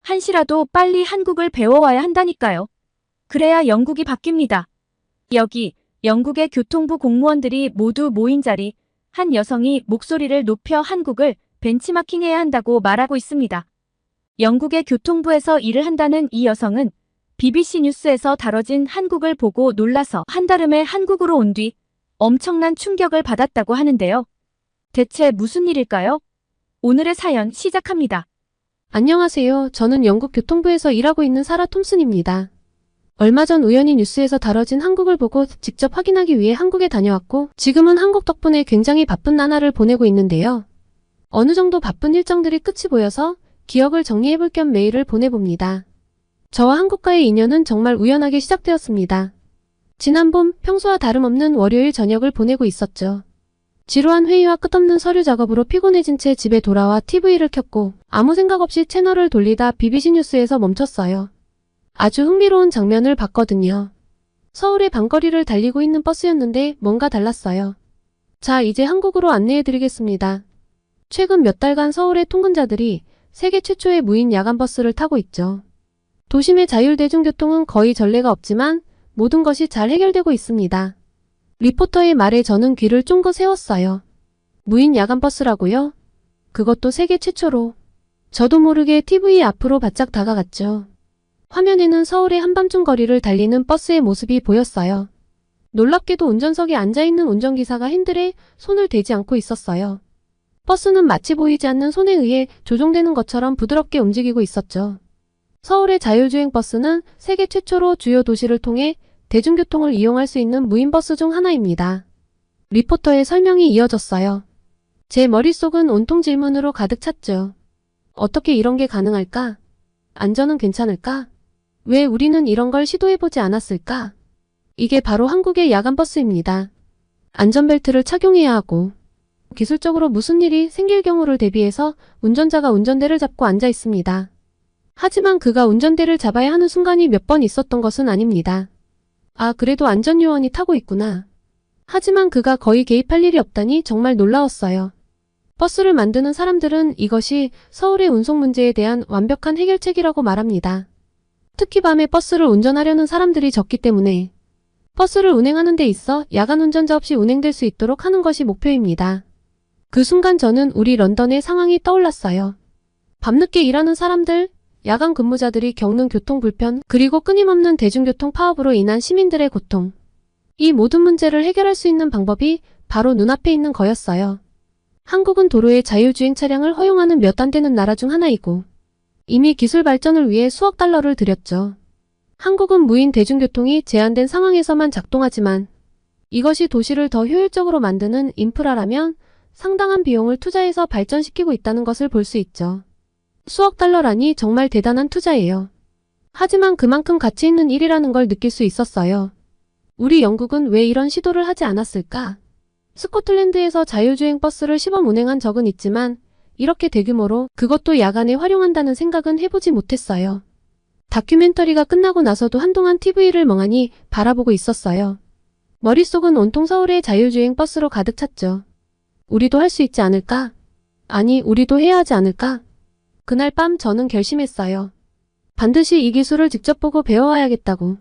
한시라도 빨리 한국을 배워와야 한다니까요. 그래야 영국이 바뀝니다. 여기 영국의 교통부 공무원들이 모두 모인 자리, 한 여성이 목소리를 높여 한국을 벤치마킹해야 한다고 말하고 있습니다. 영국의 교통부에서 일을 한다는 이 여성은 BBC 뉴스에서 다뤄진 한국을 보고 놀라서 한달음에 한국으로 온 뒤 엄청난 충격을 받았다고 하는데요. 대체 무슨 일일까요? 오늘의 사연 시작합니다. 안녕하세요. 저는 영국 교통부에서 일하고 있는 사라 톰슨입니다. 얼마 전 우연히 뉴스에서 다뤄진 한국을 보고 직접 확인하기 위해 한국에 다녀왔고 지금은 한국 덕분에 굉장히 바쁜 나날을 보내고 있는데요. 어느 정도 바쁜 일정들이 끝이 보여서 기억을 정리해볼 겸 메일을 보내봅니다. 저와 한국과의 인연은 정말 우연하게 시작되었습니다. 지난 봄 평소와 다름없는 월요일 저녁을 보내고 있었죠. 지루한 회의와 끝없는 서류 작업으로 피곤해진 채 집에 돌아와 TV를 켰고 아무 생각 없이 채널을 돌리다 BBC 뉴스에서 멈췄어요. 아주 흥미로운 장면을 봤거든요. 서울의 밤거리를 달리고 있는 버스였는데 뭔가 달랐어요. 자, 이제 한국으로 안내해드리겠습니다. 최근 몇 달간 서울의 통근자들이 세계 최초의 무인 야간버스를 타고 있죠. 도심의 자율대중교통은 거의 전례가 없지만 모든 것이 잘 해결되고 있습니다. 리포터의 말에 저는 귀를 쫑긋 세웠어요. 무인 야간버스라고요? 그것도 세계 최초로. 저도 모르게 TV 앞으로 바짝 다가갔죠. 화면에는 서울의 한밤중 거리를 달리는 버스의 모습이 보였어요. 놀랍게도 운전석에 앉아있는 운전기사가 핸들에 손을 대지 않고 있었어요. 버스는 마치 보이지 않는 손에 의해 조종되는 것처럼 부드럽게 움직이고 있었죠. 서울의 자율주행 버스는 세계 최초로 주요 도시를 통해 대중교통을 이용할 수 있는 무인버스 중 하나입니다. 리포터의 설명이 이어졌어요. 제 머릿속은 온통 질문으로 가득 찼죠. 어떻게 이런 게 가능할까? 안전은 괜찮을까? 왜 우리는 이런 걸 시도해보지 않았을까? 이게 바로 한국의 야간버스입니다. 안전벨트를 착용해야 하고 기술적으로 무슨 일이 생길 경우를 대비해서 운전자가 운전대를 잡고 앉아 있습니다. 하지만 그가 운전대를 잡아야 하는 순간이 몇 번 있었던 것은 아닙니다. 아, 그래도 안전요원이 타고 있구나. 하지만 그가 거의 개입할 일이 없다니 정말 놀라웠어요. 버스를 만드는 사람들은 이것이 서울의 운송 문제에 대한 완벽한 해결책이라고 말합니다. 특히 밤에 버스를 운전하려는 사람들이 적기 때문에 버스를 운행하는 데 있어 야간 운전자 없이 운행될 수 있도록 하는 것이 목표입니다. 그 순간 저는 우리 런던의 상황이 떠올랐어요. 밤늦게 일하는 사람들, 야간 근무자들이 겪는 교통 불편, 그리고 끊임없는 대중교통 파업으로 인한 시민들의 고통. 이 모든 문제를 해결할 수 있는 방법이 바로 눈앞에 있는 거였어요. 한국은 도로에 자율주행 차량을 허용하는 몇 안 되는 나라 중 하나이고 이미 기술 발전을 위해 수억 달러를 들였죠. 한국은 무인 대중교통이 제한된 상황에서만 작동하지만 이것이 도시를 더 효율적으로 만드는 인프라라면 상당한 비용을 투자해서 발전시키고 있다는 것을 볼 수 있죠. 수억 달러라니 정말 대단한 투자예요. 하지만 그만큼 가치 있는 일이라는 걸 느낄 수 있었어요. 우리 영국은 왜 이런 시도를 하지 않았을까? 스코틀랜드에서 자율주행 버스를 시범 운행한 적은 있지만 이렇게 대규모로 그것도 야간에 활용한다는 생각은 해보지 못했어요. 다큐멘터리가 끝나고 나서도 한동안 TV를 멍하니 바라보고 있었어요. 머릿속은 온통 서울의 자율주행 버스로 가득 찼죠. 우리도 할 수 있지 않을까? 아니, 우리도 해야 하지 않을까? 그날 밤 저는 결심했어요. 반드시 이 기술을 직접 보고 배워와야겠다고.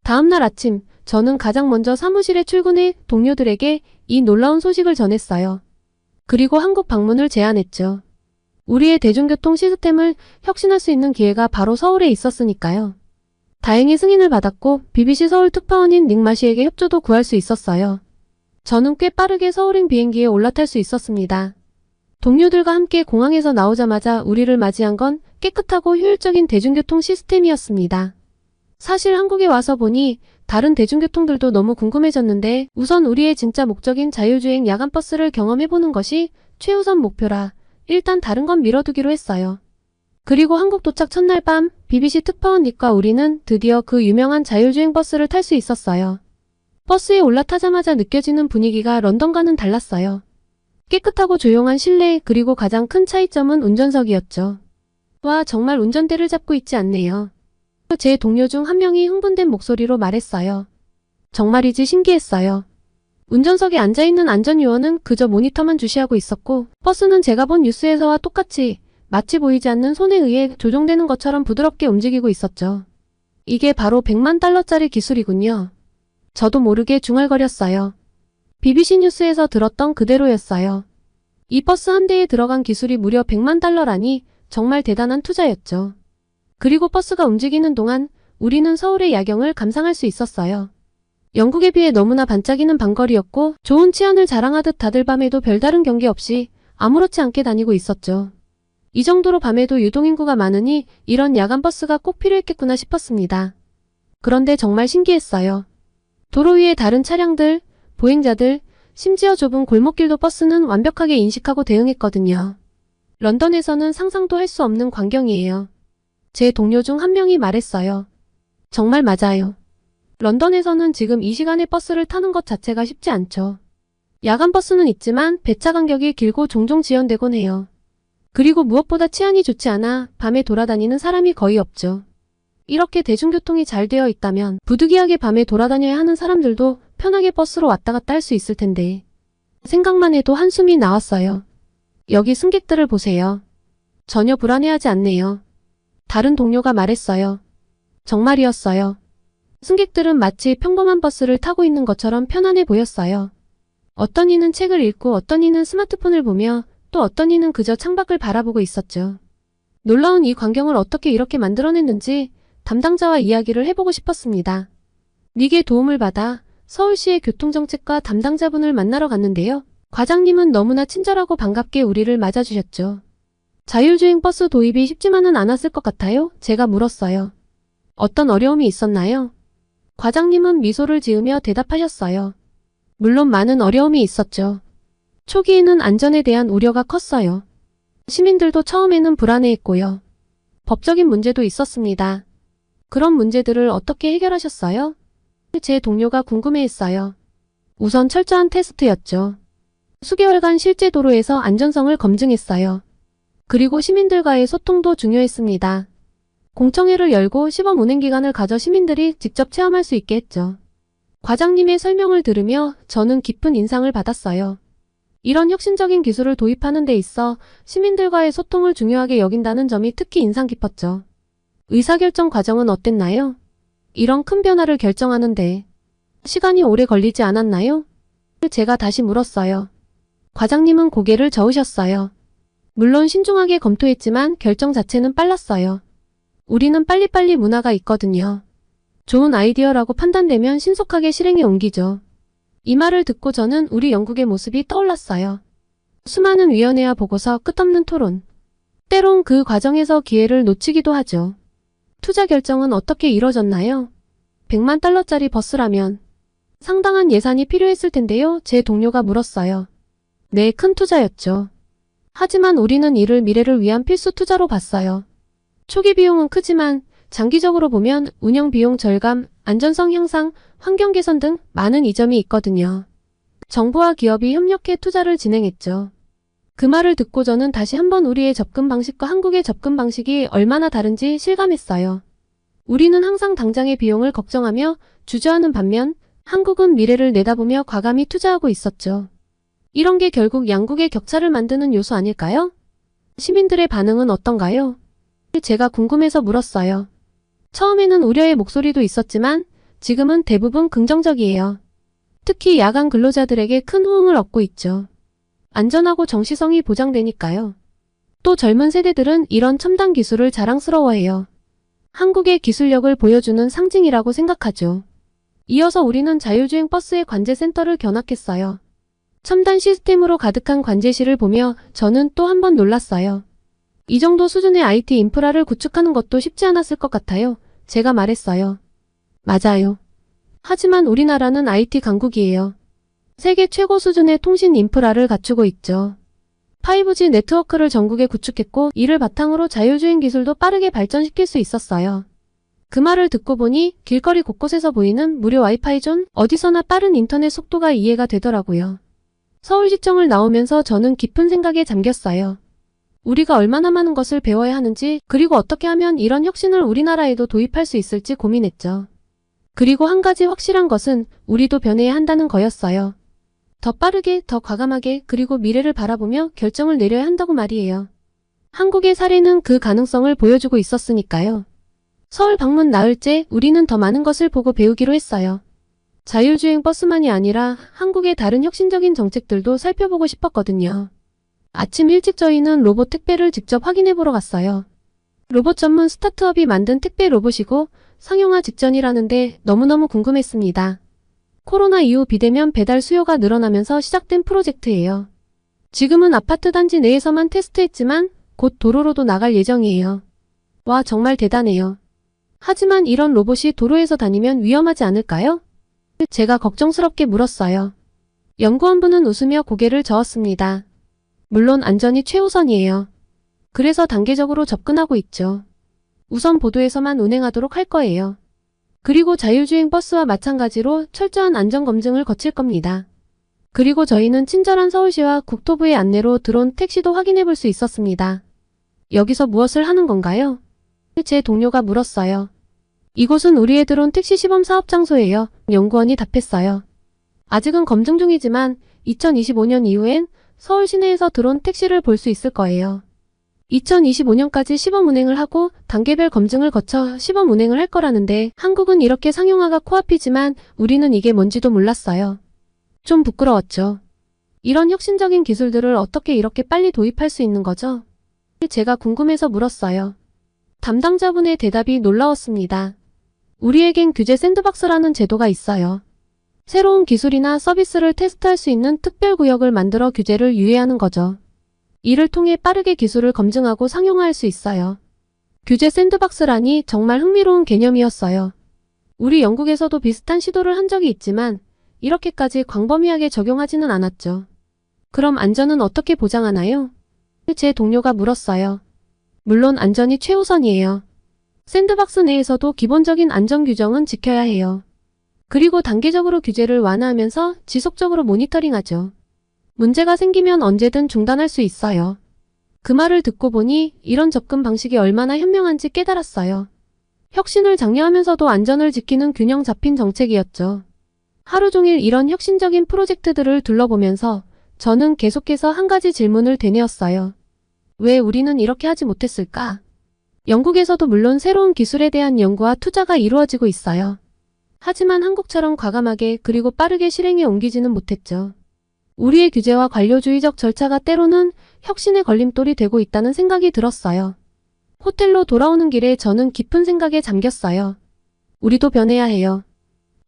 다음날 아침, 저는 가장 먼저 사무실에 출근해 동료들에게 이 놀라운 소식을 전했어요. 그리고 한국 방문을 제안했죠. 우리의 대중교통 시스템을 혁신할 수 있는 기회가 바로 서울에 있었으니까요. 다행히 승인을 받았고 BBC 서울 특파원인 닉 마시에게 협조도 구할 수 있었어요. 저는 꽤 빠르게 서울행 비행기에 올라탈 수 있었습니다. 동료들과 함께 공항에서 나오자마자 우리를 맞이한 건 깨끗하고 효율적인 대중교통 시스템이었습니다. 사실 한국에 와서 보니 다른 대중교통들도 너무 궁금해졌는데 우선 우리의 진짜 목적인 자율주행 야간버스를 경험해보는 것이 최우선 목표라 일단 다른 건 미뤄두기로 했어요. 그리고 한국 도착 첫날 밤 BBC 특파원 닉과 우리는 드디어 그 유명한 자율주행 버스를 탈 수 있었어요. 버스에 올라타자마자 느껴지는 분위기가 런던과는 달랐어요. 깨끗하고 조용한 실내, 그리고 가장 큰 차이점은 운전석이었죠. 와, 정말 운전대를 잡고 있지 않네요. 제 동료 중 한 명이 흥분된 목소리로 말했어요. 정말이지 신기했어요. 운전석에 앉아있는 안전요원은 그저 모니터만 주시하고 있었고 버스는 제가 본 뉴스에서와 똑같이 마치 보이지 않는 손에 의해 조종되는 것처럼 부드럽게 움직이고 있었죠. 이게 바로 100만 달러짜리 기술이군요. 저도 모르게 중얼거렸어요. BBC 뉴스에서 들었던 그대로였어요. 이 버스 한 대에 들어간 기술이 무려 100만 달러라니 정말 대단한 투자였죠. 그리고 버스가 움직이는 동안 우리는 서울의 야경을 감상할 수 있었어요. 영국에 비해 너무나 반짝이는 밤거리였고 좋은 치안을 자랑하듯 다들 밤에도 별다른 경계 없이 아무렇지 않게 다니고 있었죠. 이 정도로 밤에도 유동인구가 많으니 이런 야간 버스가 꼭 필요했겠구나 싶었습니다. 그런데 정말 신기했어요. 도로 위에 다른 차량들, 보행자들, 심지어 좁은 골목길도 버스는 완벽하게 인식하고 대응했거든요. 런던에서는 상상도 할 수 없는 광경이에요. 제 동료 중 한 명이 말했어요. 정말 맞아요. 런던에서는 지금 이 시간에 버스를 타는 것 자체가 쉽지 않죠. 야간 버스는 있지만 배차 간격이 길고 종종 지연되곤 해요. 그리고 무엇보다 치안이 좋지 않아 밤에 돌아다니는 사람이 거의 없죠. 이렇게 대중교통이 잘 되어 있다면 부득이하게 밤에 돌아다녀야 하는 사람들도 편하게 버스로 왔다 갔다 할 수 있을 텐데. 생각만 해도 한숨이 나왔어요. 여기 승객들을 보세요. 전혀 불안해하지 않네요. 다른 동료가 말했어요. 정말이었어요. 승객들은 마치 평범한 버스를 타고 있는 것처럼 편안해 보였어요. 어떤 이는 책을 읽고 어떤 이는 스마트폰을 보며 또 어떤 이는 그저 창밖을 바라보고 있었죠. 놀라운 이 광경을 어떻게 이렇게 만들어냈는지 담당자와 이야기를 해보고 싶었습니다. 닉의 도움을 받아 서울시의 교통정책과 담당자분을 만나러 갔는데요. 과장님은 너무나 친절하고 반갑게 우리를 맞아주셨죠. 자율주행 버스 도입이 쉽지만은 않았을 것 같아요? 제가 물었어요. 어떤 어려움이 있었나요? 과장님은 미소를 지으며 대답하셨어요. 물론 많은 어려움이 있었죠. 초기에는 안전에 대한 우려가 컸어요. 시민들도 처음에는 불안해했고요. 법적인 문제도 있었습니다. 그런 문제들을 어떻게 해결하셨어요? 제 동료가 궁금해했어요. 우선 철저한 테스트였죠. 수개월간 실제 도로에서 안전성을 검증했어요. 그리고 시민들과의 소통도 중요했습니다. 공청회를 열고 시범 운행 기간을 가져 시민들이 직접 체험할 수 있게 했죠. 과장님의 설명을 들으며 저는 깊은 인상을 받았어요. 이런 혁신적인 기술을 도입하는 데 있어 시민들과의 소통을 중요하게 여긴다는 점이 특히 인상 깊었죠. 의사결정 과정은 어땠나요? 이런 큰 변화를 결정하는데 시간이 오래 걸리지 않았나요? 제가 다시 물었어요. 과장님은 고개를 저으셨어요. 물론 신중하게 검토했지만 결정 자체는 빨랐어요. 우리는 빨리빨리 문화가 있거든요. 좋은 아이디어라고 판단되면 신속하게 실행에 옮기죠. 이 말을 듣고 저는 우리 영국의 모습이 떠올랐어요. 수많은 위원회와 보고서 끝없는 토론. 때론 그 과정에서 기회를 놓치기도 하죠. 투자 결정은 어떻게 이뤄졌나요? 100만 달러짜리 버스라면 상당한 예산이 필요했을 텐데요. 제 동료가 물었어요. 네, 큰 투자였죠. 하지만 우리는 이를 미래를 위한 필수 투자로 봤어요. 초기 비용은 크지만 장기적으로 보면 운영 비용 절감, 안전성 향상, 환경 개선 등 많은 이점이 있거든요. 정부와 기업이 협력해 투자를 진행했죠. 그 말을 듣고 저는 다시 한번 우리의 접근 방식과 한국의 접근 방식이 얼마나 다른지 실감했어요. 우리는 항상 당장의 비용을 걱정하며 주저하는 반면 한국은 미래를 내다보며 과감히 투자하고 있었죠. 이런 게 결국 양국의 격차를 만드는 요소 아닐까요? 시민들의 반응은 어떤가요? 제가 궁금해서 물었어요. 처음에는 우려의 목소리도 있었지만 지금은 대부분 긍정적이에요. 특히 야간 근로자들에게 큰 호응을 얻고 있죠. 안전하고 정시성이 보장되니까요. 또 젊은 세대들은 이런 첨단 기술을 자랑스러워해요. 한국의 기술력을 보여주는 상징이라고 생각하죠. 이어서 우리는 자율주행 버스의 관제센터를 견학했어요. 첨단 시스템으로 가득한 관제실을 보며 저는 또 한 번 놀랐어요. 이 정도 수준의 IT 인프라를 구축하는 것도 쉽지 않았을 것 같아요. 제가 말했어요. 맞아요. 하지만 우리나라는 IT 강국이에요. 세계 최고 수준의 통신 인프라를 갖추고 있죠. 5G 네트워크를 전국에 구축했고 이를 바탕으로 자율주행 기술도 빠르게 발전시킬 수 있었어요. 그 말을 듣고 보니 길거리 곳곳에서 보이는 무료 와이파이 존, 어디서나 빠른 인터넷 속도가 이해가 되더라고요. 서울시청을 나오면서 저는 깊은 생각에 잠겼어요. 우리가 얼마나 많은 것을 배워야 하는지, 그리고 어떻게 하면 이런 혁신을 우리나라에도 도입할 수 있을지 고민했죠. 그리고 한 가지 확실한 것은 우리도 변해야 한다는 거였어요. 더 빠르게, 더 과감하게, 그리고 미래를 바라보며 결정을 내려야 한다고 말이에요. 한국의 사례는 그 가능성을 보여주고 있었으니까요. 서울 방문 나흘째 우리는 더 많은 것을 보고 배우기로 했어요. 자율주행 버스만이 아니라 한국의 다른 혁신적인 정책들도 살펴보고 싶었거든요. 아침 일찍 저희는 로봇 택배를 직접 확인해보러 갔어요. 로봇 전문 스타트업이 만든 택배 로봇이고 상용화 직전이라는데 너무너무 궁금했습니다. 코로나 이후 비대면 배달 수요가 늘어나면서 시작된 프로젝트예요. 지금은 아파트 단지 내에서만 테스트했지만 곧 도로로도 나갈 예정이에요. 와, 정말 대단해요. 하지만 이런 로봇이 도로에서 다니면 위험하지 않을까요? 제가 걱정스럽게 물었어요. 연구원분은 웃으며 고개를 저었습니다. 물론 안전이 최우선이에요. 그래서 단계적으로 접근하고 있죠. 우선 보도에서만 운행하도록 할 거예요. 그리고 자율주행 버스와 마찬가지로 철저한 안전검증을 거칠 겁니다. 그리고 저희는 친절한 서울시와 국토부의 안내로 드론 택시도 확인해 볼 수 있었습니다. 여기서 무엇을 하는 건가요? 제 동료가 물었어요. 이곳은 우리의 드론 택시 시범 사업 장소예요. 연구원이 답했어요. 아직은 검증 중이지만 2025년 이후엔 서울 시내에서 드론 택시를 볼 수 있을 거예요. 2025년까지 시범 운행을 하고 단계별 검증을 거쳐 시범 운행을 할 거라는데 한국은 이렇게 상용화가 코앞이지만 우리는 이게 뭔지도 몰랐어요. 좀 부끄러웠죠. 이런 혁신적인 기술들을 어떻게 이렇게 빨리 도입할 수 있는 거죠? 제가 궁금해서 물었어요. 담당자분의 대답이 놀라웠습니다. 우리에겐 규제 샌드박스라는 제도가 있어요. 새로운 기술이나 서비스를 테스트할 수 있는 특별 구역을 만들어 규제를 유예하는 거죠. 이를 통해 빠르게 기술을 검증하고 상용화할 수 있어요. 규제 샌드박스라니 정말 흥미로운 개념이었어요. 우리 영국에서도 비슷한 시도를 한 적이 있지만 이렇게까지 광범위하게 적용하지는 않았죠. 그럼 안전은 어떻게 보장하나요? 제 동료가 물었어요. 물론 안전이 최우선이에요. 샌드박스 내에서도 기본적인 안전 규정은 지켜야 해요. 그리고 단계적으로 규제를 완화하면서 지속적으로 모니터링하죠. 문제가 생기면 언제든 중단할 수 있어요. 그 말을 듣고 보니 이런 접근 방식이 얼마나 현명한지 깨달았어요. 혁신을 장려하면서도 안전을 지키는 균형 잡힌 정책이었죠. 하루 종일 이런 혁신적인 프로젝트들을 둘러보면서 저는 계속해서 한 가지 질문을 되뇌었어요. 왜 우리는 이렇게 하지 못했을까? 영국에서도 물론 새로운 기술에 대한 연구와 투자가 이루어지고 있어요. 하지만 한국처럼 과감하게 그리고 빠르게 실행에 옮기지는 못했죠. 우리의 규제와 관료주의적 절차가 때로는 혁신의 걸림돌이 되고 있다는 생각이 들었어요. 호텔로 돌아오는 길에 저는 깊은 생각에 잠겼어요. 우리도 변해야 해요.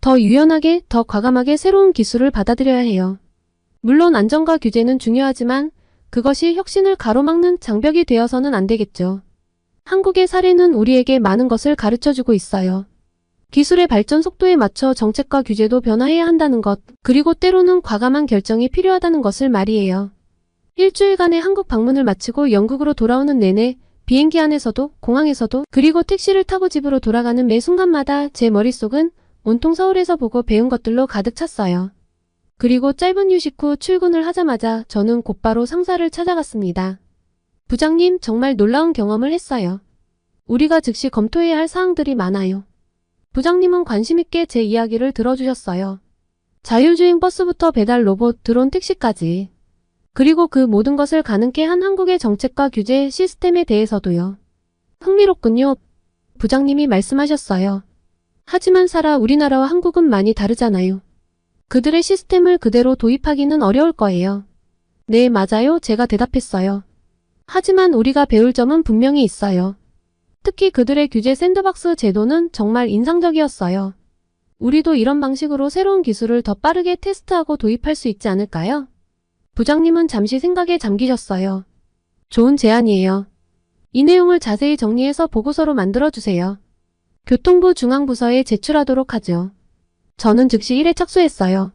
더 유연하게, 더 과감하게 새로운 기술을 받아들여야 해요. 물론 안전과 규제는 중요하지만 그것이 혁신을 가로막는 장벽이 되어서는 안 되겠죠. 한국의 사례는 우리에게 많은 것을 가르쳐주고 있어요. 기술의 발전 속도에 맞춰 정책과 규제도 변화해야 한다는 것, 그리고 때로는 과감한 결정이 필요하다는 것을 말이에요. 일주일간의 한국 방문을 마치고 영국으로 돌아오는 내내 비행기 안에서도 공항에서도 그리고 택시를 타고 집으로 돌아가는 매 순간마다 제 머릿속은 온통 서울에서 보고 배운 것들로 가득 찼어요. 그리고 짧은 휴식 후 출근을 하자마자 저는 곧바로 상사를 찾아갔습니다. 부장님, 정말 놀라운 경험을 했어요. 우리가 즉시 검토해야 할 사항들이 많아요. 부장님은 관심있게 제 이야기를 들어주셨어요. 자율주행 버스부터 배달 로봇, 드론 택시까지. 그리고 그 모든 것을 가능케 한 한국의 정책과 규제 시스템에 대해서도요. 흥미롭군요. 부장님이 말씀하셨어요. 하지만 우리나라와 한국은 많이 다르잖아요. 그들의 시스템을 그대로 도입하기는 어려울 거예요. 네, 맞아요. 제가 대답했어요. 하지만 우리가 배울 점은 분명히 있어요. 특히 그들의 규제 샌드박스 제도는 정말 인상적이었어요. 우리도 이런 방식으로 새로운 기술을 더 빠르게 테스트하고 도입할 수 있지 않을까요? 부장님은 잠시 생각에 잠기셨어요. 좋은 제안이에요. 이 내용을 자세히 정리해서 보고서로 만들어주세요. 교통부 중앙부서에 제출하도록 하죠. 저는 즉시 일에 착수했어요.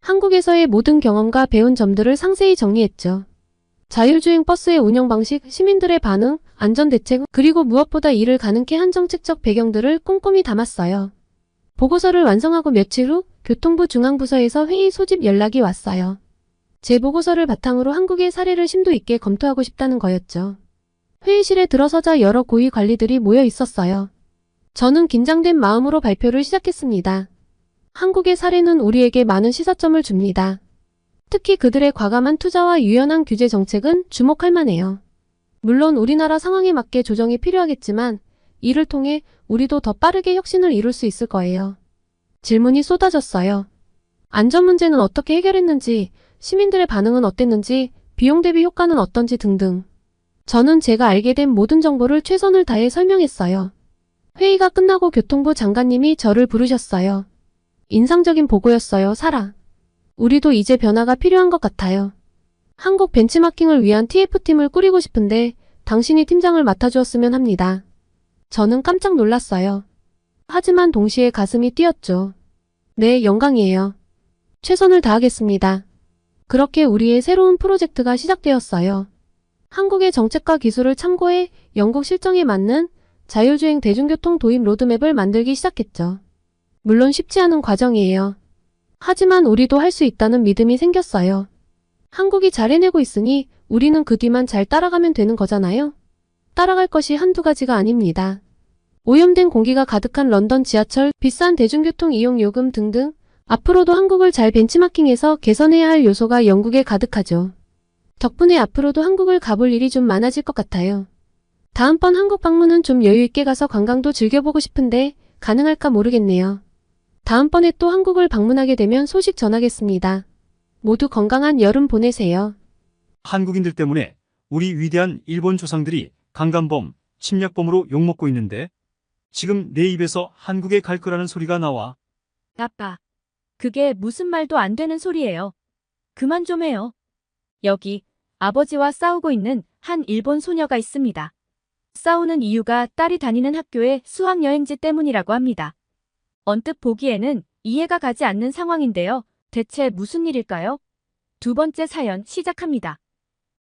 한국에서의 모든 경험과 배운 점들을 상세히 정리했죠. 자율주행 버스의 운영 방식, 시민들의 반응, 안전대책, 그리고 무엇보다 이를 가능케 한 정책적 배경들을 꼼꼼히 담았어요. 보고서를 완성하고 며칠 후 교통부 중앙부서에서 회의 소집 연락이 왔어요. 제 보고서를 바탕으로 한국의 사례를 심도 있게 검토하고 싶다는 거였죠. 회의실에 들어서자 여러 고위 관리들이 모여 있었어요. 저는 긴장된 마음으로 발표를 시작했습니다. 한국의 사례는 우리에게 많은 시사점을 줍니다. 특히 그들의 과감한 투자와 유연한 규제 정책은 주목할 만해요. 물론 우리나라 상황에 맞게 조정이 필요하겠지만 이를 통해 우리도 더 빠르게 혁신을 이룰 수 있을 거예요. 질문이 쏟아졌어요. 안전 문제는 어떻게 해결했는지, 시민들의 반응은 어땠는지, 비용 대비 효과는 어떤지 등등. 저는 제가 알게 된 모든 정보를 최선을 다해 설명했어요. 회의가 끝나고 교통부 장관님이 저를 부르셨어요. 인상적인 보고였어요, 사라. 우리도 이제 변화가 필요한 것 같아요. 한국 벤치마킹을 위한 TF팀을 꾸리고 싶은데 당신이 팀장을 맡아주었으면 합니다. 저는 깜짝 놀랐어요. 하지만 동시에 가슴이 뛰었죠. 네, 영광이에요. 최선을 다하겠습니다. 그렇게 우리의 새로운 프로젝트가 시작되었어요. 한국의 정책과 기술을 참고해 영국 실정에 맞는 자율주행 대중교통 도입 로드맵을 만들기 시작했죠. 물론 쉽지 않은 과정이에요. 하지만 우리도 할 수 있다는 믿음이 생겼어요. 한국이 잘 해내고 있으니 우리는 그 뒤만 잘 따라가면 되는 거잖아요. 따라갈 것이 한두 가지가 아닙니다. 오염된 공기가 가득한 런던 지하철, 비싼 대중교통 이용 요금 등등 앞으로도 한국을 잘 벤치마킹해서 개선해야 할 요소가 영국에 가득하죠. 덕분에 앞으로도 한국을 가볼 일이 좀 많아질 것 같아요. 다음번 한국 방문은 좀 여유 있게 가서 관광도 즐겨보고 싶은데 가능할까 모르겠네요. 다음번에 또 한국을 방문하게 되면 소식 전하겠습니다. 모두 건강한 여름 보내세요. 한국인들 때문에 우리 위대한 일본 조상들이 강간범, 침략범으로 욕먹고 있는데 지금 내 입에서 한국에 갈 거라는 소리가 나와. 아빠. 그게 무슨 말도 안 되는 소리예요. 그만 좀 해요. 여기 아버지와 싸우고 있는 한 일본 소녀가 있습니다. 싸우는 이유가 딸이 다니는 학교의 수학여행지 때문이라고 합니다. 언뜻 보기에는 이해가 가지 않는 상황인데요. 대체 무슨 일일까요? 두 번째 사연 시작합니다.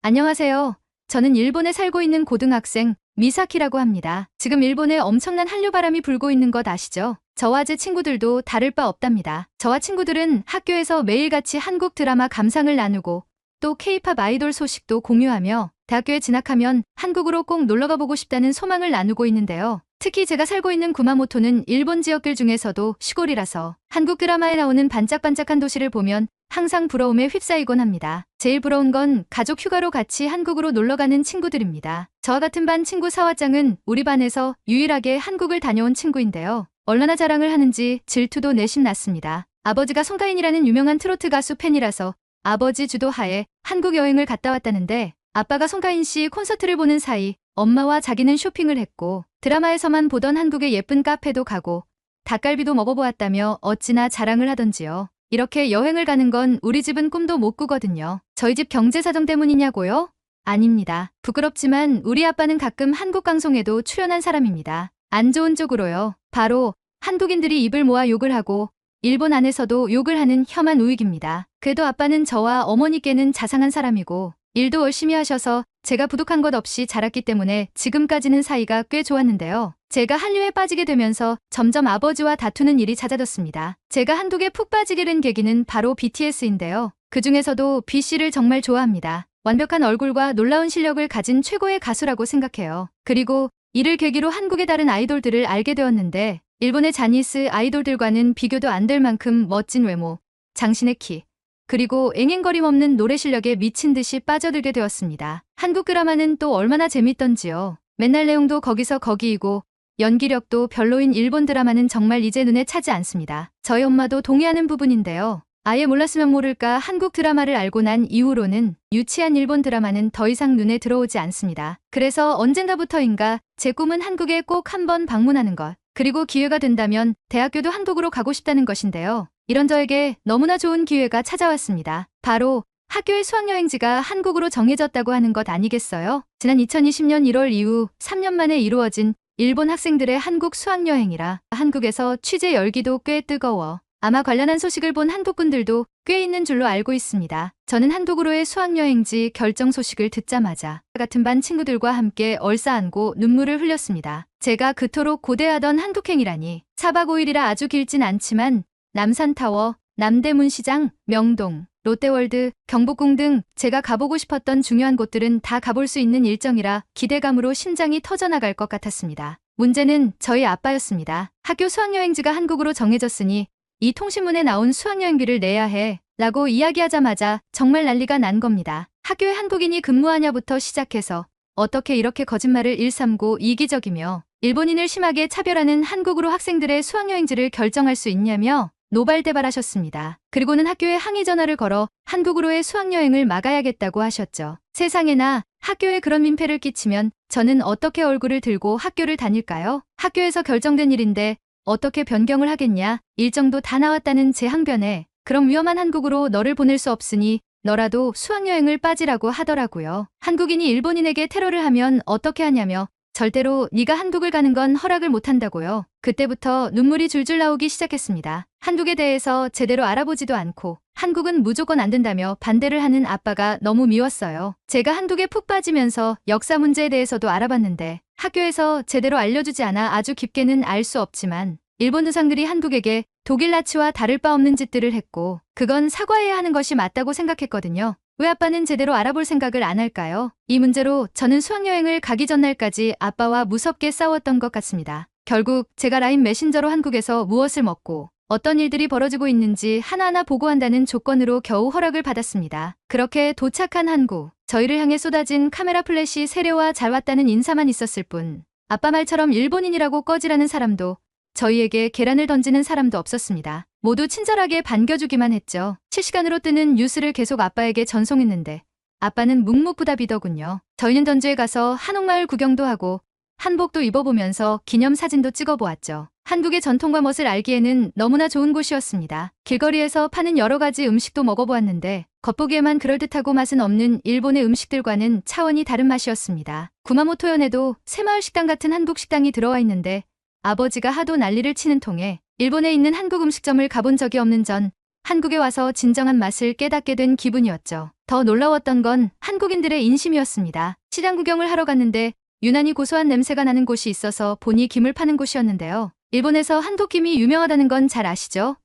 안녕하세요. 저는 일본에 살고 있는 고등학생 미사키라고 합니다. 지금 일본에 엄청난 한류바람이 불고 있는 것 아시죠? 저와 제 친구들도 다를 바 없답니다. 저와 친구들은 학교에서 매일같이 한국 드라마 감상을 나누고 또 K-팝 아이돌 소식도 공유하며 대학교에 진학하면 한국으로 꼭 놀러가 보고 싶다는 소망을 나누고 있는데요. 특히 제가 살고 있는 구마모토는 일본 지역들 중에서도 시골이라서 한국 드라마에 나오는 반짝반짝한 도시를 보면 항상 부러움에 휩싸이곤 합니다. 제일 부러운 건 가족 휴가로 같이 한국으로 놀러가는 친구들입니다. 저와 같은 반 친구 사와짱은 우리 반에서 유일하게 한국을 다녀온 친구인데요. 얼마나 자랑을 하는지 질투도 내심 났습니다. 아버지가 송가인이라는 유명한 트로트 가수 팬이라서 아버지 주도하에 한국 여행을 갔다 왔다는데 아빠가 송가인 씨 콘서트를 보는 사이 엄마와 자기는 쇼핑을 했고 드라마에서만 보던 한국의 예쁜 카페도 가고 닭갈비도 먹어보았다며 어찌나 자랑을 하던지요. 이렇게 여행을 가는 건 우리 집은 꿈도 못 꾸거든요. 저희 집 경제 사정 때문이냐고요? 아닙니다. 부끄럽지만 우리 아빠는 가끔 한국 방송에도 출연한 사람입니다. 안 좋은 쪽으로요. 바로 한국인들이 입을 모아 욕을 하고 일본 안에서도 욕을 하는 혐한 우익입니다. 그래도 아빠는 저와 어머니께는 자상한 사람이고 일도 열심히 하셔서 제가 부족한 것 없이 자랐기 때문에 지금까지는 사이가 꽤 좋았는데요. 제가 한류에 빠지게 되면서 점점 아버지와 다투는 일이 잦아졌습니다. 제가 한국에 푹 빠지게 된 계기는 바로 BTS인데요. 그 중에서도 B씨를 정말 좋아합니다. 완벽한 얼굴과 놀라운 실력을 가진 최고의 가수라고 생각해요. 그리고 이를 계기로 한국의 다른 아이돌들을 알게 되었는데 일본의 자니스 아이돌들과는 비교도 안 될 만큼 멋진 외모, 장신의 키, 그리고 앵앵거림 없는 노래 실력에 미친 듯이 빠져들게 되었습니다. 한국 드라마는 또 얼마나 재밌던지요. 맨날 내용도 거기서 거기이고 연기력도 별로인 일본 드라마는 정말 이제 눈에 차지 않습니다. 저희 엄마도 동의하는 부분인데요. 아예 몰랐으면 모를까 한국 드라마를 알고 난 이후로는 유치한 일본 드라마는 더 이상 눈에 들어오지 않습니다. 그래서 언젠가부터인가 제 꿈은 한국에 꼭 한번 방문하는 것. 그리고 기회가 된다면 대학교도 한국으로 가고 싶다는 것인데요. 이런 저에게 너무나 좋은 기회가 찾아왔습니다. 바로 학교의 수학여행지가 한국으로 정해졌다고 하는 것 아니겠어요? 지난 2020년 1월 이후 3년 만에 이루어진 일본 학생들의 한국 수학여행이라 한국에서 취재 열기도 꽤 뜨거워 아마 관련한 소식을 본 한국분들도 꽤 있는 줄로 알고 있습니다. 저는 한국으로의 수학여행지 결정 소식을 듣자마자 같은 반 친구들과 함께 얼싸안고 눈물을 흘렸습니다. 제가 그토록 고대하던 한국행이라니 4박 5일이라 아주 길진 않지만 남산타워, 남대문시장, 명동, 롯데월드, 경복궁 등 제가 가보고 싶었던 중요한 곳들은 다 가볼 수 있는 일정이라 기대감으로 심장이 터져나갈 것 같았습니다. 문제는 저희 아빠였습니다. 학교 수학여행지가 한국으로 정해졌으니 이 통신문에 나온 수학여행비를 내야 해 라고 이야기하자마자 정말 난리가 난 겁니다. 학교에 한국인이 근무하냐부터 시작해서 어떻게 이렇게 거짓말을 일삼고 이기적이며 일본인을 심하게 차별하는 한국으로 학생들의 수학여행지를 결정할 수 있냐며 노발대발하셨습니다. 그리고는 학교에 항의 전화를 걸어 한국으로의 수학여행을 막아야겠다고 하셨죠. 세상에나 학교에 그런 민폐를 끼치면 저는 어떻게 얼굴을 들고 학교를 다닐까요? 학교에서 결정된 일인데 어떻게 변경을 하겠냐? 일정도 다 나왔다는 제 항변에 그럼 위험한 한국으로 너를 보낼 수 없으니 너라도 수학여행을 빠지라고 하더라고요. 한국인이 일본인에게 테러를 하면 어떻게 하냐며 절대로 네가 한국을 가는 건 허락을 못한다고요. 그때부터 눈물이 줄줄 나오기 시작했습니다. 한국에 대해서 제대로 알아보지도 않고 한국은 무조건 안 된다며 반대를 하는 아빠가 너무 미웠어요. 제가 한국에 푹 빠지면서 역사 문제에 대해서도 알아봤는데 학교에서 제대로 알려주지 않아 아주 깊게는 알 수 없지만 일본 두상들이 한국에게 독일 나치와 다를 바 없는 짓들을 했고 그건 사과해야 하는 것이 맞다고 생각했거든요. 왜 아빠는 제대로 알아볼 생각을 안 할까요? 이 문제로 저는 수학여행을 가기 전날까지 아빠와 무섭게 싸웠던 것 같습니다. 결국 제가 라인 메신저로 한국에서 무엇을 먹고 어떤 일들이 벌어지고 있는지 하나하나 보고한다는 조건으로 겨우 허락을 받았습니다. 그렇게 도착한 한국, 저희를 향해 쏟아진 카메라 플래시 세례와 잘 왔다는 인사만 있었을 뿐 아빠 말처럼 일본인이라고 꺼지라는 사람도 저희에게 계란을 던지는 사람도 없었습니다. 모두 친절하게 반겨주기만 했죠. 실시간으로 뜨는 뉴스를 계속 아빠에게 전송했는데 아빠는 묵묵부답이더군요. 저희는 전주에 가서 한옥마을 구경도 하고 한복도 입어보면서 기념사진도 찍어보았죠. 한국의 전통과 멋을 알기에는 너무나 좋은 곳이었습니다. 길거리에서 파는 여러 가지 음식도 먹어보았는데 겉보기에만 그럴듯하고 맛은 없는 일본의 음식들과는 차원이 다른 맛이었습니다. 구마모토현에도 새마을 식당 같은 한국 식당이 들어와 있는데 아버지가 하도 난리를 치는 통에 일본에 있는 한국 음식점을 가본 적이 없는 전 한국에 와서 진정한 맛을 깨닫게 된 기분이었죠. 더 놀라웠던 건 한국인들의 인심이었습니다. 시장 구경을 하러 갔는데 유난히 고소한 냄새가 나는 곳이 있어서 보니 김을 파는 곳이었는데요. 일본에서 한독김이 유명하다는 건 잘 아시죠?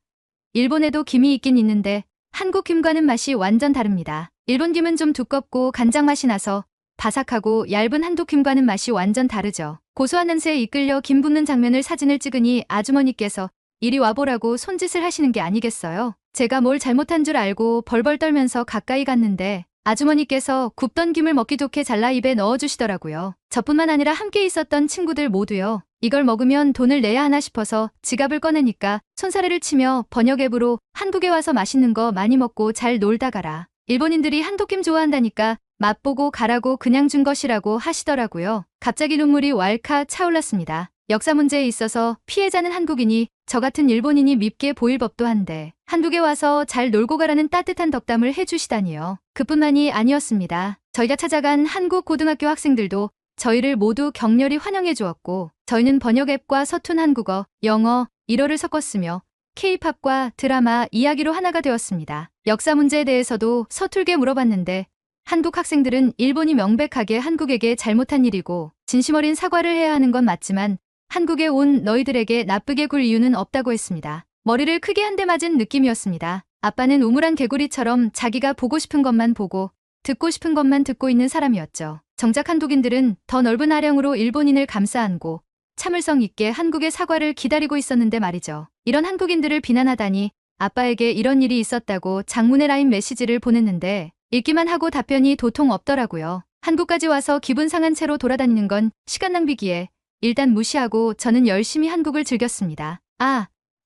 일본에도 김이 있긴 있는데 한국 김과는 맛이 완전 다릅니다. 일본 김은 좀 두껍고 간장 맛이 나서 바삭하고 얇은 한독김과는 맛이 완전 다르죠. 고소한 냄새에 이끌려 김 붓는 장면을 사진을 찍으니 아주머니께서 이리 와보라고 손짓을 하시는 게 아니겠어요? 제가 뭘 잘못한 줄 알고 벌벌 떨면서 가까이 갔는데 아주머니께서 굽던 김을 먹기 좋게 잘라 입에 넣어주시더라고요. 저뿐만 아니라 함께 있었던 친구들 모두요. 이걸 먹으면 돈을 내야 하나 싶어서 지갑을 꺼내니까 손사래를 치며 번역 앱으로 한국에 와서 맛있는 거 많이 먹고 잘 놀다 가라. 일본인들이 한독김 좋아한다니까 맛보고 가라고 그냥 준 것이라고 하시더라고요. 갑자기 눈물이 왈칵 차올랐습니다. 역사 문제에 있어서 피해자는 한국인이 저 같은 일본인이 밉게 보일 법도 한데 한국에 와서 잘 놀고 가라는 따뜻한 덕담을 해주시다니요. 그뿐만이 아니었습니다. 저희가 찾아간 한국 고등학교 학생들도 저희를 모두 격렬히 환영해 주었고 저희는 번역 앱과 서툰 한국어, 영어, 일어를 섞었으며 K-팝과 드라마, 이야기로 하나가 되었습니다. 역사 문제에 대해서도 서툴게 물어봤는데 한국 학생들은 일본이 명백하게 한국에게 잘못한 일이고 진심 어린 사과를 해야 하는 건 맞지만 한국에 온 너희들에게 나쁘게 굴 이유는 없다고 했습니다. 머리를 크게 한 대 맞은 느낌이었습니다. 아빠는 우물안 개구리처럼 자기가 보고 싶은 것만 보고 듣고 싶은 것만 듣고 있는 사람이었죠. 정작 한국인들은 더 넓은 아량으로 일본인을 감싸 안고 참을성 있게 한국의 사과를 기다리고 있었는데 말이죠. 이런 한국인들을 비난하다니 아빠에게 이런 일이 있었다고 장문의 라인 메시지를 보냈는데 읽기만 하고 답변이 도통 없더라고요. 한국까지 와서 기분 상한 채로 돌아다니는 건 시간 낭비기에 일단 무시하고 저는 열심히 한국을 즐겼습니다.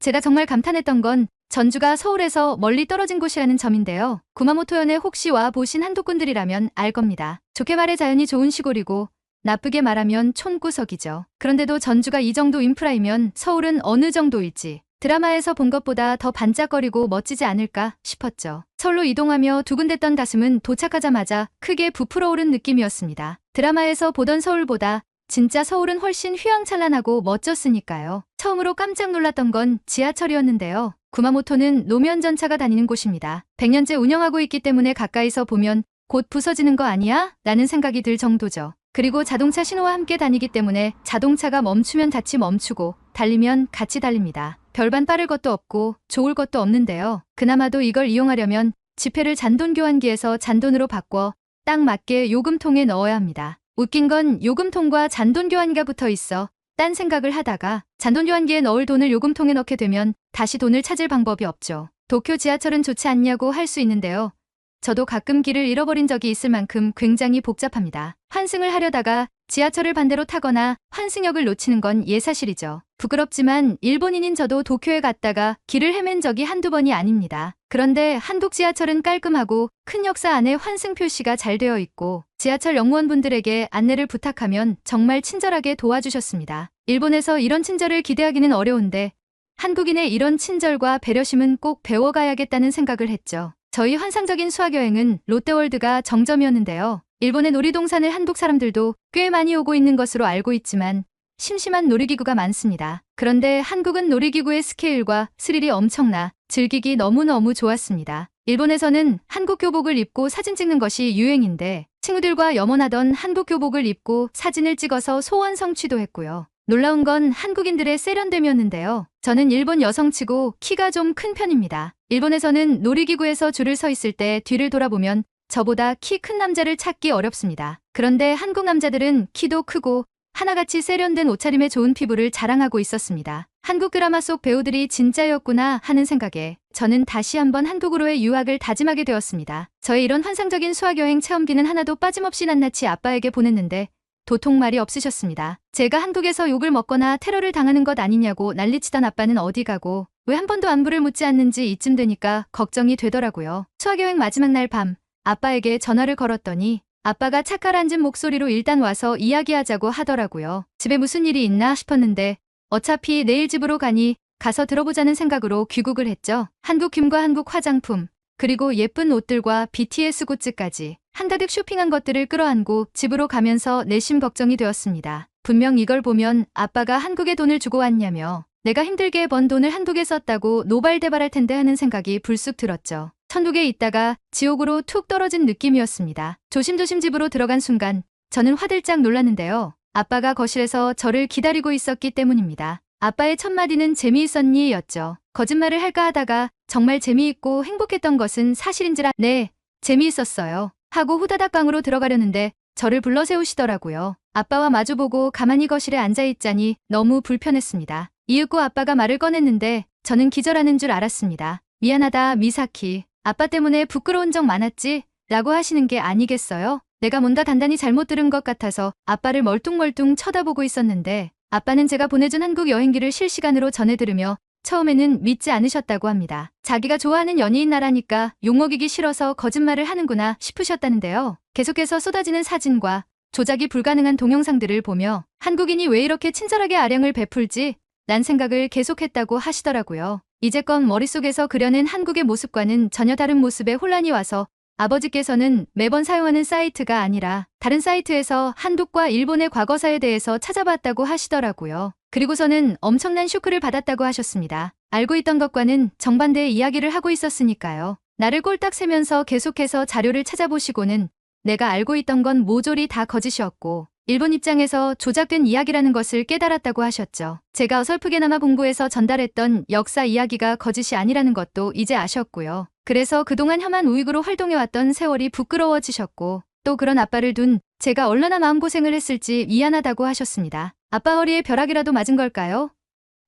제가 정말 감탄했던 건 전주가 서울에서 멀리 떨어진 곳이라는 점인데요. 구마모토현에 혹시 와 보신 한독분들이라면 알 겁니다. 좋게 말해 자연이 좋은 시골이고 나쁘게 말하면 촌구석이죠. 그런데도 전주가 이 정도 인프라이면 서울은 어느 정도일지 드라마에서 본 것보다 더 반짝거리고 멋지지 않을까 싶었죠. 서울로 이동하며 두근댔던 가슴은 도착하자마자 크게 부풀어 오른 느낌이었습니다. 드라마에서 보던 서울보다 진짜 서울은 훨씬 휘황찬란하고 멋졌으니까요. 처음으로 깜짝 놀랐던 건 지하철이었는데요. 구마모토는 노면 전차가 다니는 곳입니다. 100년째 운영하고 있기 때문에 가까이서 보면 곧 부서지는 거 아니야? 라는 생각이 들 정도죠. 그리고 자동차 신호와 함께 다니기 때문에 자동차가 멈추면 같이 멈추고 달리면 같이 달립니다. 별반 빠를 것도 없고 좋을 것도 없는데요. 그나마도 이걸 이용하려면 지폐를 잔돈 교환기에서 잔돈으로 바꿔 딱 맞게 요금통에 넣어야 합니다. 웃긴 건 요금통과 잔돈 교환기가 붙어 있어 딴 생각을 하다가 잔돈 교환기에 넣을 돈을 요금통에 넣게 되면 다시 돈을 찾을 방법이 없죠. 도쿄 지하철은 좋지 않냐고 할 수 있는데요. 저도 가끔 길을 잃어버린 적이 있을 만큼 굉장히 복잡합니다. 환승을 하려다가 지하철을 반대로 타거나 환승역을 놓치는 건 예사실이죠. 부끄럽지만 일본인인 저도 도쿄에 갔다가 길을 헤맨 적이 한두 번이 아닙니다. 그런데 한국 지하철은 깔끔하고 큰 역사 안에 환승 표시가 잘 되어 있고 지하철 역무원분들에게 안내를 부탁하면 정말 친절하게 도와주셨습니다. 일본에서 이런 친절을 기대하기는 어려운데 한국인의 이런 친절과 배려심은 꼭 배워가야겠다는 생각을 했죠. 저희 환상적인 수학여행은 롯데월드가 정점이었는데요. 일본의 놀이동산을 한국 사람들도 꽤 많이 오고 있는 것으로 알고 있지만 심심한 놀이기구가 많습니다. 그런데 한국은 놀이기구의 스케일과 스릴이 엄청나 즐기기 너무너무 좋았습니다. 일본에서는 한국 교복을 입고 사진 찍는 것이 유행인데 친구들과 염원하던 한국 교복을 입고 사진을 찍어서 소원 성취도 했고요. 놀라운 건 한국인들의 세련됨이었는데요. 저는 일본 여성치고 키가 좀 큰 편입니다. 일본에서는 놀이기구에서 줄을 서 있을 때 뒤를 돌아보면 저보다 키 큰 남자를 찾기 어렵습니다. 그런데 한국 남자들은 키도 크고 하나같이 세련된 옷차림에 좋은 피부를 자랑하고 있었습니다. 한국 드라마 속 배우들이 진짜였구나 하는 생각에 저는 다시 한번 한국으로의 유학을 다짐하게 되었습니다. 저의 이런 환상적인 수학여행 체험기는 하나도 빠짐없이 낱낱이 아빠에게 보냈는데 도통 말이 없으셨습니다. 제가 한국에서 욕을 먹거나 테러를 당하는 것 아니냐고 난리치던 아빠는 어디 가고 왜 한 번도 안부를 묻지 않는지 이쯤 되니까 걱정이 되더라고요. 수학여행 마지막 날 밤 아빠에게 전화를 걸었더니 아빠가 착가앉은 목소리로 일단 와서 이야기하자고 하더라고요. 집에 무슨 일이 있나 싶었는데 어차피 내일 집으로 가니 가서 들어보자는 생각으로 귀국을 했죠. 한국 김과 한국 화장품 그리고 예쁜 옷들과 BTS 굿즈까지 한가득 쇼핑한 것들을 끌어안고 집으로 가면서 내심 걱정이 되었습니다. 분명 이걸 보면 아빠가 한국에 돈을 주고 왔냐며 내가 힘들게 번 돈을 한국에 썼다고 노발대발할 텐데 하는 생각이 불쑥 들었죠. 천국에 있다가 지옥으로 툭 떨어진 느낌이었습니다. 조심조심 집으로 들어간 순간 저는 화들짝 놀랐는데요. 아빠가 거실에서 저를 기다리고 있었기 때문입니다. 아빠의 첫 마디는 재미있었니? 였죠. 거짓말을 할까 하다가 정말 재미있고 행복했던 것은 사실인지라 네, 재미있었어요. 하고 후다닥 방으로 들어가려는데 저를 불러 세우시더라고요. 아빠와 마주보고 가만히 거실에 앉아있자니 너무 불편했습니다. 이윽고 아빠가 말을 꺼냈는데 저는 기절하는 줄 알았습니다. 미안하다 미사키. 아빠 때문에 부끄러운 적 많았지? 라고 하시는 게 아니겠어요? 내가 뭔가 단단히 잘못 들은 것 같아서 아빠를 멀뚱멀뚱 쳐다보고 있었는데 아빠는 제가 보내준 한국 여행기를 실시간으로 전해 들으며 처음에는 믿지 않으셨다고 합니다. 자기가 좋아하는 연예인 나라니까 욕먹이기 싫어서 거짓말을 하는구나 싶으셨다는데요. 계속해서 쏟아지는 사진과 조작이 불가능한 동영상들을 보며 한국인이 왜 이렇게 친절하게 아량을 베풀지? 란 생각을 계속했다고 하시더라고요. 이제껏 머릿속에서 그려낸 한국의 모습과는 전혀 다른 모습에 혼란이 와서 아버지께서는 매번 사용하는 사이트가 아니라 다른 사이트에서 한국과 일본의 과거사에 대해서 찾아봤다고 하시더라고요. 그리고서는 엄청난 쇼크를 받았다고 하셨습니다. 알고 있던 것과는 정반대의 이야기를 하고 있었으니까요. 나를 꼴딱 세면서 계속해서 자료를 찾아보시고는 내가 알고 있던 건 모조리 다 거짓이었고 일본 입장에서 조작된 이야기라는 것을 깨달았다고 하셨죠. 제가 어설프게나마 공부해서 전달했던 역사 이야기가 거짓이 아니라는 것도 이제 아셨고요. 그래서 그동안 혐한 우익으로 활동해왔던 세월이 부끄러워지셨고 또 그런 아빠를 둔 제가 얼마나 마음고생을 했을지 미안하다고 하셨습니다. 아빠 허리에 벼락이라도 맞은 걸까요?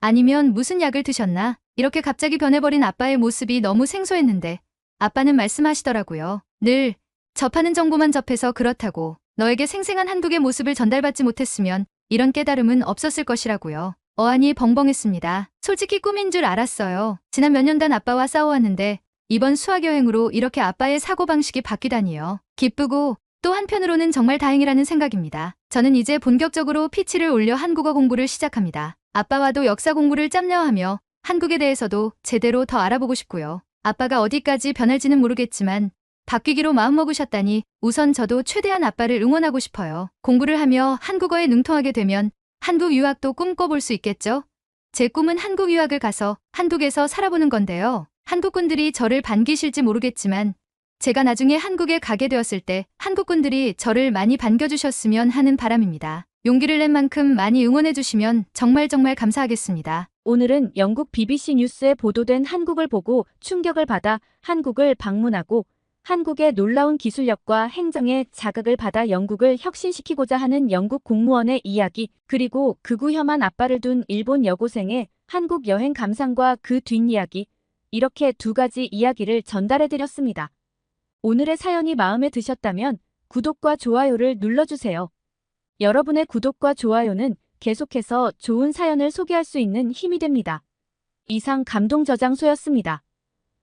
아니면 무슨 약을 드셨나? 이렇게 갑자기 변해버린 아빠의 모습이 너무 생소했는데 아빠는 말씀하시더라고요. 늘 접하는 정보만 접해서 그렇다고 너에게 생생한 한국의 모습을 전달받지 못했으면 이런 깨달음은 없었을 것이라고요. 어안이 벙벙했습니다. 솔직히 꿈인 줄 알았어요. 지난 몇 년간 아빠와 싸워왔는데 이번 수학여행으로 이렇게 아빠의 사고방식이 바뀌다니요. 기쁘고 또 한편으로는 정말 다행이라는 생각입니다. 저는 이제 본격적으로 피치를 올려 한국어 공부를 시작합니다. 아빠와도 역사 공부를 짬내어하며 한국에 대해서도 제대로 더 알아보고 싶고요. 아빠가 어디까지 변할지는 모르겠지만 바뀌기로 마음먹으셨다니 우선 저도 최대한 아빠를 응원하고 싶어요. 공부를 하며 한국어에 능통하게 되면 한국 유학도 꿈꿔볼 수 있겠죠? 제 꿈은 한국 유학을 가서 한국에서 살아보는 건데요. 한국분들이 저를 반기실지 모르겠지만 제가 나중에 한국에 가게 되었을 때 한국분들이 저를 많이 반겨주셨으면 하는 바람입니다. 용기를 낸 만큼 많이 응원해주시면 정말 감사하겠습니다. 오늘은 영국 BBC 뉴스에 보도된 한국을 보고 충격을 받아 한국을 방문하고 한국의 놀라운 기술력과 행정에 자극을 받아 영국을 혁신시키고자 하는 영국 공무원의 이야기, 그리고 극우 혐한 아빠를 둔 일본 여고생의 한국 여행 감상과 그 뒷이야기, 이렇게 두 가지 이야기를 전달해드렸습니다. 오늘의 사연이 마음에 드셨다면 구독과 좋아요를 눌러주세요. 여러분의 구독과 좋아요는 계속해서 좋은 사연을 소개할 수 있는 힘이 됩니다. 이상 감동저장소였습니다.